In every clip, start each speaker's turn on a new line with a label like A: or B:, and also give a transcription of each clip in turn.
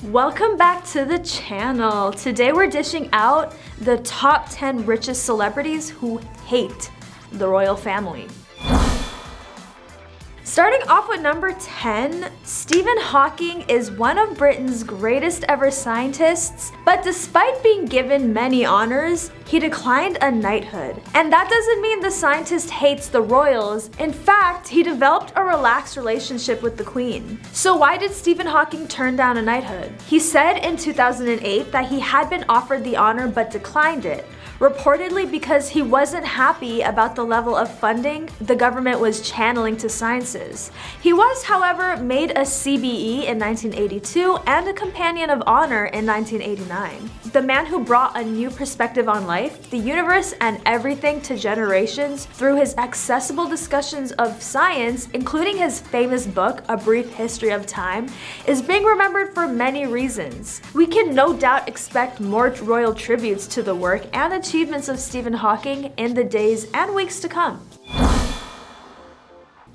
A: Welcome back to the channel. Today we're dishing out the top 10 richest celebrities who hate the royal family. Starting off with number 10, Stephen Hawking is one of Britain's greatest ever scientists, but despite being given many honors, he declined a knighthood. And that doesn't mean the scientist hates the royals. In fact, he developed a relaxed relationship with the Queen. So why did Stephen Hawking turn down a knighthood? He said in 2008 that he had been offered the honor but declined it, reportedly because he wasn't happy about the level of funding the government was channeling to sciences. He was, however, made a CBE in 1982 and a Companion of Honor in 1989. The man who brought a new perspective on life, the universe, and everything to generations through his accessible discussions of science, including his famous book, A Brief History of Time, is being remembered for many reasons. We can no doubt expect more royal tributes to the work and achievements of Stephen Hawking in the days and weeks to come.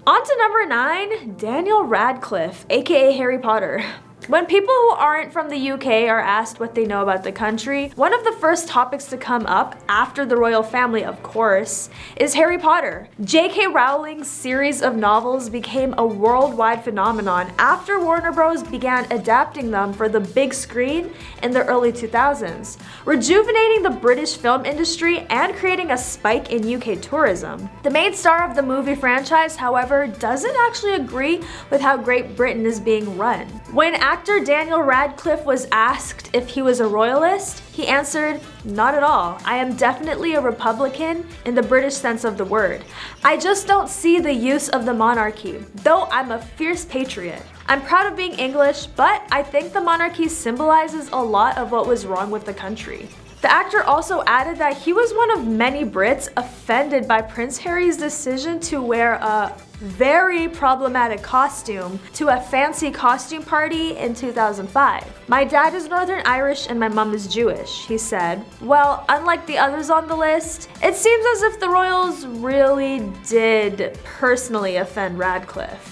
A: On to number 9, Daniel Radcliffe, aka Harry Potter. When people who aren't from the UK are asked what they know about the country, one of the first topics to come up, after the royal family of course, is Harry Potter. J.K. Rowling's series of novels became a worldwide phenomenon after Warner Bros. Began adapting them for the big screen in the early 2000s, rejuvenating the British film industry and creating a spike in UK tourism. The main star of the movie franchise, however, doesn't actually agree with how Great Britain is being run. When actor Daniel Radcliffe was asked if he was a royalist, he answered, "Not at all. I am definitely a Republican in the British sense of the word. I just don't see the use of the monarchy, though I'm a fierce patriot. I'm proud of being English, but I think the monarchy symbolizes a lot of what was wrong with the country." The actor also added that he was one of many Brits offended by Prince Harry's decision to wear a very problematic costume to a fancy costume party in 2005. "My dad is Northern Irish and my mom is Jewish," he said. Well, unlike the others on the list, it seems as if the royals really did personally offend Radcliffe.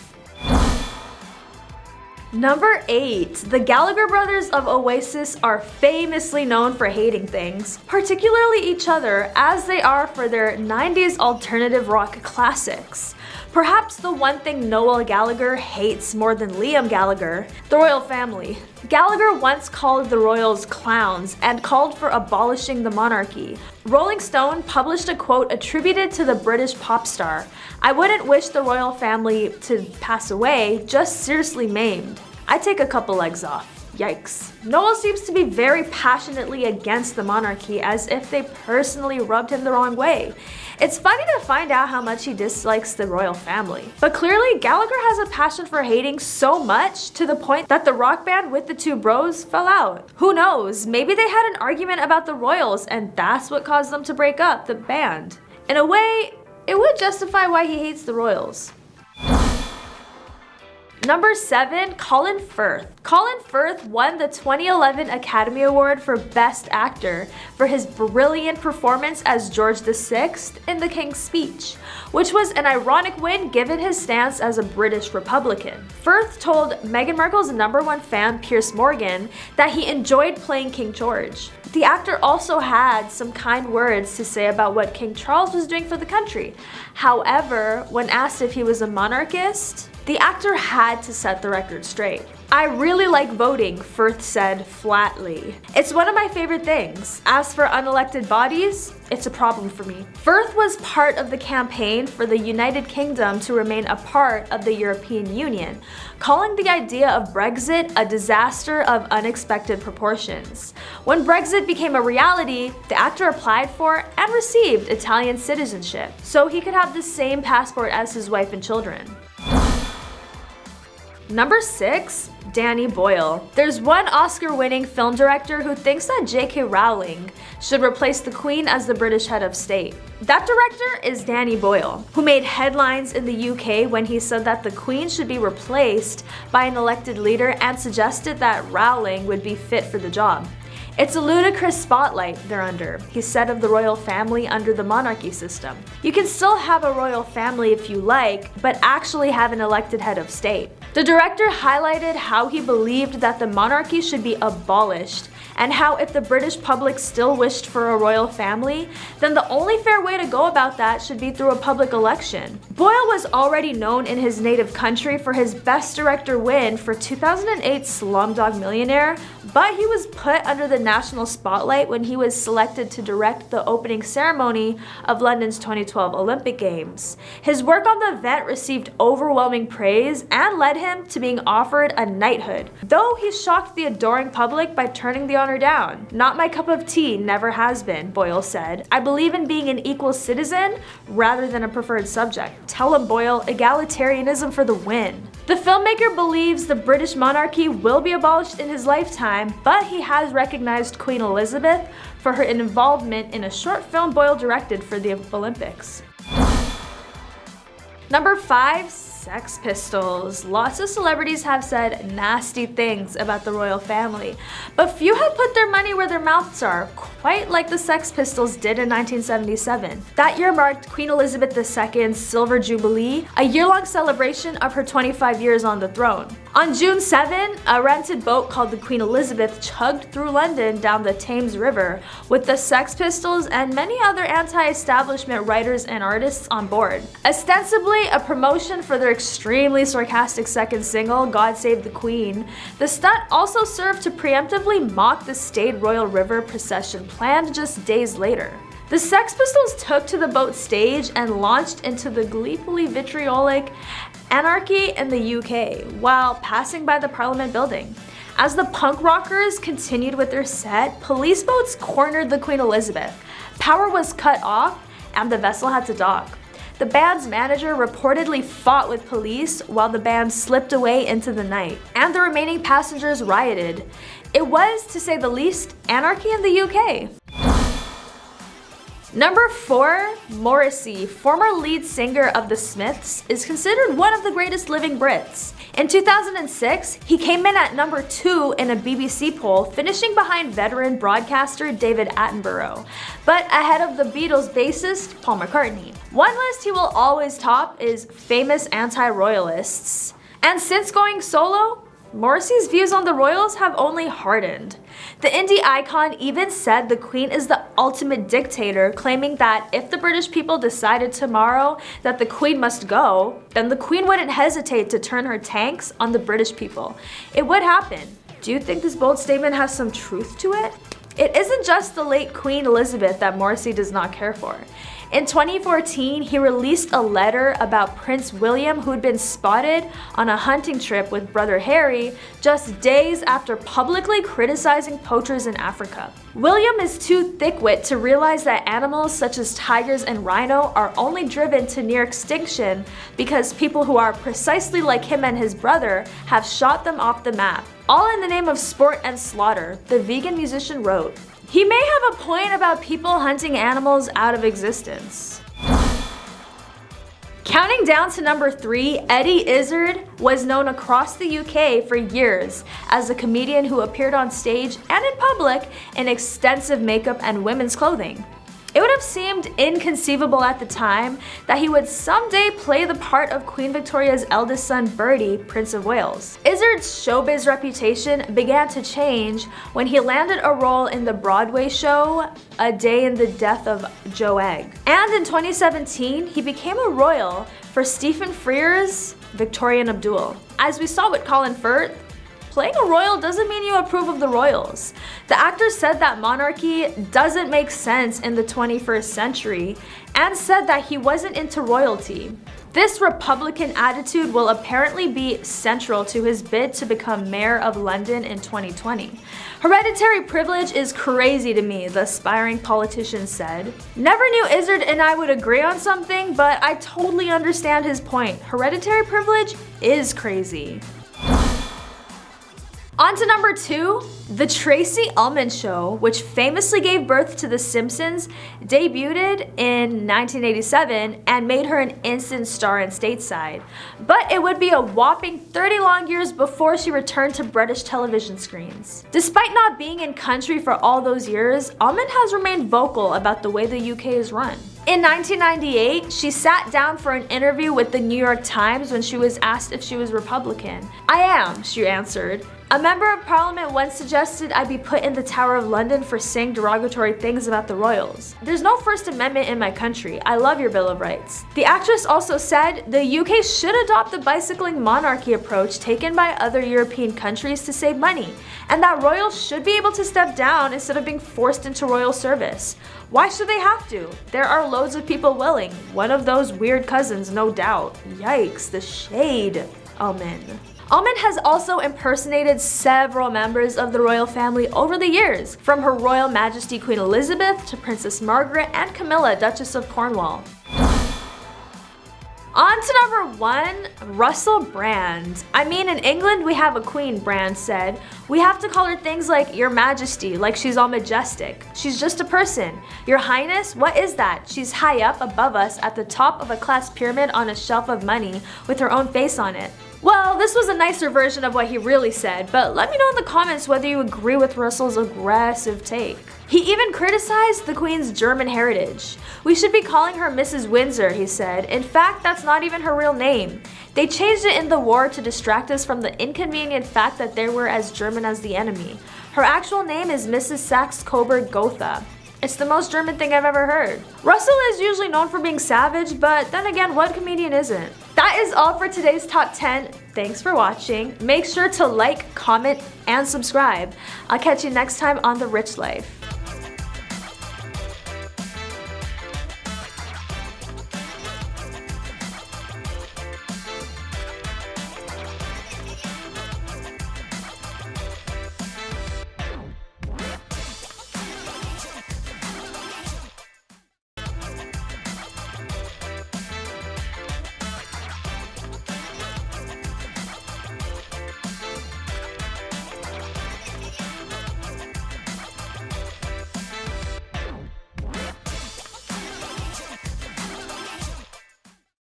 A: Number 8. The Gallagher brothers of Oasis are famously known for hating things, particularly each other, as they are for their 90s alternative rock classics. Perhaps the one thing Noel Gallagher hates more than Liam Gallagher, the royal family. Gallagher once called the royals clowns and called for abolishing the monarchy. Rolling Stone published a quote attributed to the British pop star, "I wouldn't wish the royal family to pass away, just seriously maimed. I'd take a couple legs off." Yikes. Noel seems to be very passionately against the monarchy, as if they personally rubbed him the wrong way. It's funny to find out how much he dislikes the royal family. But clearly, Gallagher has a passion for hating so much to the point that the rock band with the two bros fell out. Who knows, maybe they had an argument about the royals and that's what caused them to break up the band. In a way, it would justify why he hates the royals. Number 7, Colin Firth. Colin Firth won the 2011 Academy Award for Best Actor for his brilliant performance as George VI in The King's Speech, which was an ironic win given his stance as a British Republican. Firth told Meghan Markle's #1 fan Piers Morgan that he enjoyed playing King George. The actor also had some kind words to say about what King Charles was doing for the country. However, when asked if he was a monarchist, the actor had to set the record straight. "I really like voting," Firth said flatly. "It's one of my favorite things. As for unelected bodies, it's a problem for me." Firth was part of the campaign for the United Kingdom to remain a part of the European Union, calling the idea of Brexit a disaster of unexpected proportions. When Brexit became a reality, the actor applied for and received Italian citizenship, so he could have the same passport as his wife and children. Number 6, Danny Boyle. There's one Oscar-winning film director who thinks that J.K. Rowling should replace the Queen as the British head of state. That director is Danny Boyle, who made headlines in the UK when he said that the Queen should be replaced by an elected leader and suggested that Rowling would be fit for the job. "It's a ludicrous spotlight they're under," he said of the royal family under the monarchy system. "You can still have a royal family if you like, but actually have an elected head of state." The director highlighted how he believed that the monarchy should be abolished, and how if the British public still wished for a royal family, then the only fair way to go about that should be through a public election. Boyle was already known in his native country for his Best Director win for 2008's Slumdog Millionaire, but he was put under the national spotlight when he was selected to direct the opening ceremony of London's 2012 Olympic Games. His work on the event received overwhelming praise and led him to being offered a knighthood, though he shocked the adoring public by turning the honor down. "Not my cup of tea, never has been," Boyle said. "I believe in being an equal citizen rather than a preferred subject." Tell him, Boyle, egalitarianism for the win. The filmmaker believes the British monarchy will be abolished in his lifetime, but he has recognized Queen Elizabeth for her involvement in a short film Boyle directed for the Olympics. Number 5, Sex Pistols. Lots of celebrities have said nasty things about the royal family, but few have put their money where their mouths are, quite like the Sex Pistols did in 1977. That year marked Queen Elizabeth II's Silver Jubilee, a year-long celebration of her 25 years on the throne. On June 7, a rented boat called the Queen Elizabeth chugged through London down the Thames River with the Sex Pistols and many other anti-establishment writers and artists on board. Ostensibly a promotion for their extremely sarcastic second single, God Save the Queen, the stunt also served to preemptively mock the staid Royal River procession planned just days later. The Sex Pistols took to the boat stage and launched into the gleefully vitriolic anarchy in the UK while passing by the Parliament building. As the punk rockers continued with their set, police boats cornered the Queen Elizabeth. Power was cut off and the vessel had to dock. The band's manager reportedly fought with police while the band slipped away into the night, and the remaining passengers rioted. It was, to say the least, anarchy in the UK. Number 4, Morrissey, former lead singer of the Smiths, is considered one of the greatest living Brits. In 2006, he came in at number 2 in a BBC poll, finishing behind veteran broadcaster David Attenborough, but ahead of the Beatles' bassist Paul McCartney. One list he will always top is famous anti-royalists. And since going solo, Morrissey's views on the royals have only hardened. The indie icon even said the Queen is the ultimate dictator, claiming that if the British people decided tomorrow that the Queen must go, then the Queen wouldn't hesitate to turn her tanks on the British people. It would happen. Do you think this bold statement has some truth to it? It isn't just the late Queen Elizabeth that Morrissey does not care for. In 2014, he released a letter about Prince William, who'd been spotted on a hunting trip with brother Harry just days after publicly criticizing poachers in Africa. William is too thick-wit to realize that animals such as tigers and rhino are only driven to near extinction because people who are precisely like him and his brother have shot them off the map. All in the name of sport and slaughter, the vegan musician wrote. He may have a point about people hunting animals out of existence. Counting down to number 3, Eddie Izzard was known across the UK for years as a comedian who appeared on stage and in public in extensive makeup and women's clothing. It would have seemed inconceivable at the time that he would someday play the part of Queen Victoria's eldest son Bertie, Prince of Wales. Izzard's showbiz reputation began to change when he landed a role in the Broadway show A Day in the Death of Joe Egg. And in 2017, he became a royal for Stephen Frears' Victoria and Abdul. As we saw with Colin Firth, playing a royal doesn't mean you approve of the royals. The actor said that monarchy doesn't make sense in the 21st century and said that he wasn't into royalty. This Republican attitude will apparently be central to his bid to become mayor of London in 2020. Hereditary privilege is crazy to me, the aspiring politician said. Never knew Izzard and I would agree on something, but I totally understand his point. Hereditary privilege is crazy. On to number 2, The Tracy Ullman Show, which famously gave birth to The Simpsons, debuted in 1987 and made her an instant star in stateside. But it would be a whopping 30 long years before she returned to British television screens. Despite not being in country for all those years, Ullman has remained vocal about the way the UK is run. In 1998, she sat down for an interview with the New York Times when she was asked if she was Republican. "I am," she answered. "A member of parliament once suggested I be put in the Tower of London for saying derogatory things about the royals. There's no First Amendment in my country. I love your Bill of Rights." The actress also said the UK should adopt the bicycling monarchy approach taken by other European countries to save money, and that royals should be able to step down instead of being forced into royal service. Why should they have to? There are loads of people willing. One of those weird cousins, no doubt. Yikes, the shade. Ullman. Ullman has also impersonated several members of the royal family over the years, from Her Royal Majesty Queen Elizabeth to Princess Margaret and Camilla, Duchess of Cornwall. On to number 1, Russell Brand. I mean, in England we have a queen, Brand said. We have to call her things like Your Majesty, like she's all majestic. She's just a person. Your Highness, what is that? She's high up above us at the top of a class pyramid on a shelf of money with her own face on it. Well, this was a nicer version of what he really said, but let me know in the comments whether you agree with Russell's aggressive take. He even criticized the Queen's German heritage. "We should be calling her Mrs. Windsor," he said. "In fact, that's not even her real name. They changed it in the war to distract us from the inconvenient fact that they were as German as the enemy. Her actual name is Mrs. Saxe-Coburg-Gotha. It's the most German thing I've ever heard." Russell is usually known for being savage, but then again, what comedian isn't? That is all for today's top 10. Thanks for watching. Make sure to like, comment, and subscribe. I'll catch you next time on The Rich Life.